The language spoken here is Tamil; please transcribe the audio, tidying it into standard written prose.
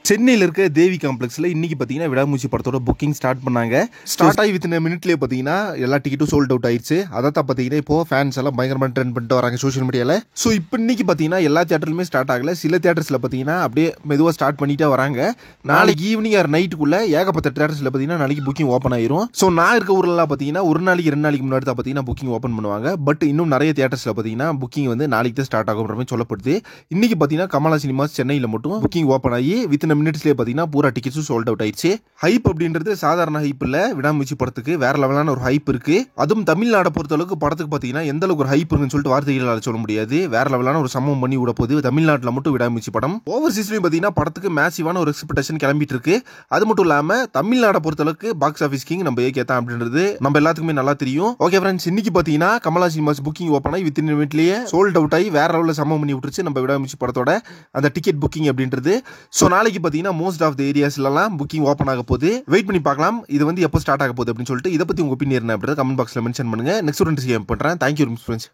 சென்னையில் இருக்க தேவி காம்ப்ளெக்ஸில் இன்னைக்கு பார்த்தீங்கன்னா விடாமூச்சி படத்தோட புக்கிங் ஸ்டார்ட் பண்ணாங்க. ஸ்டார்ட் ஆகி வித்தின் மினிட்லேயே பார்த்தீங்கன்னா எல்லா டிக்கெட்டும் சோல்ட் அவுட் ஆயிடுச்சு. அதை தான் பார்த்தீங்கன்னா இப்போ ஃபேன்ஸ் எல்லாம் பயங்கரமாக ட்ரெண்ட் பண்ணிட்டு வராங்க சோஷியல் மீடியாவில். ஸோ இப்போ இன்னைக்கு பார்த்தீங்கன்னா எல்லா தியேட்டர்லையுமே ஸ்டார்ட் ஆகல. சில தியேட்டர்ஸில் பார்த்தீங்கன்னா அப்படியே மெதுவாக ஸ்டார்ட் பண்ணிட்டே வராங்க. நாளைக்கு ஈவினிங் ஆர் நைட்டுக்குள்ள ஏகப்பட்ட தியேட்டர்ஸில் பார்த்தீங்கன்னா நாளைக்கு புக்கிங் ஓப்பன் ஆயிரும். ஸோ நான் இருக்க ஊர்லாம் பார்த்தீங்கன்னா ஒரு நாளைக்கு 2 நாளைக்கு முன்னாடி தான் பார்த்தீங்கன்னா புக்கிங் ஓப்பன் பண்ணுவாங்க. பட் இன்னும் நிறைய தியேட்டர்ஸில் பார்த்தீங்கன்னா புக்கிங் வந்து நாளைக்கு தான் ஸ்டார்ட் ஆகுன்ற மாதிரி சொல்லப்படுது. இன்னைக்கு பார்த்தீங்கன்னா கமலா சினிமாஸ் சென்னையில் மட்டும் புக்கிங் ஓப்பன் ஆகி வித்தின் மினிட்ஸ்லேயே பார்த்தீங்கன்னா பூரா டிக்கெட்ஸும் சோல்ட் அவுட் ஆயிடுச்சு. ஹைப் அப்படின்றது சாதாரண ஹைப் இல்ல. விடாமூச்சி படத்துக்கு வேற லெவலான ஒரு ஹைப் இருக்கு. அதுவும் தமிழ்நாடை பொறுத்த அளவுக்கு படத்துக்கு பார்த்தீங்கன்னா எந்த அளவுக்கு ஒரு ஹைப் இருக்குன்னு சொல்லிட்டு வார்த்தைகளால் சொல்ல முடியாது. வேற லெவலான ஒரு சம்பவம் பண்ணி விட போகுது தமிழ்நாட்டில் மட்டும் விடாமூச்சி படம். ஓவர்சீஸ்லயும் பார்த்தீங்கன்னா படத்துக்கு மேசிவான ஒரு எக்ஸ்பெக்டேஷன் கிளம்பிட்டு இருக்கு. அது மட்டும் இல்லாம தமிழ்நாடை பொறுத்த அளவுக்கு பாக்ஸ் ஆஃபீஸ் கிங் நம்ம ஏகேதான் அப்படின்றது நம்ம எல்லாத்துக்குமே நல்லா தெரியும். ஓகே ஃப்ரெண்ட்ஸ், இன்னைக்கு பார்த்தீங்கன்னா கமலா சினிமாஸ் புக்கிங் ஓப்பன் ஆகி வித்தின் மினிட்லயே சோல்ட் அவுட் ஆகி வேற லெவலில் சம்பவம் பண்ணி விட்டுருச்சு நம்ம விடாமூச்சி படத்தோட அந்த டிக்கெட் புக்கிங் அப்படின்றது. ஸோ நாளைக்கு பார்த்தீங்கன்னா மோஸ்ட் ஆஃப் த ஏரியாஸ்லாம் புக்கிங் ஓப்பன் ஆக போகுது. வெயிட் பண்ணி பார்க்கலாம் இது வந்து எப்போ ஸ்டார்ட் ஆக போகுது அப்படின்னு சொல்லிட்டு. இதை பத்தி உங்க ஒப்பீனியன் என்ன அப்படின்றத கமெண்ட் பாக்ஸ்ல மென்ஷன் பண்ணுங்க. நெக்ஸ்ட் ஒரு இன்ட்ரெஸ்டிங் பண்றேன். Thank you friends.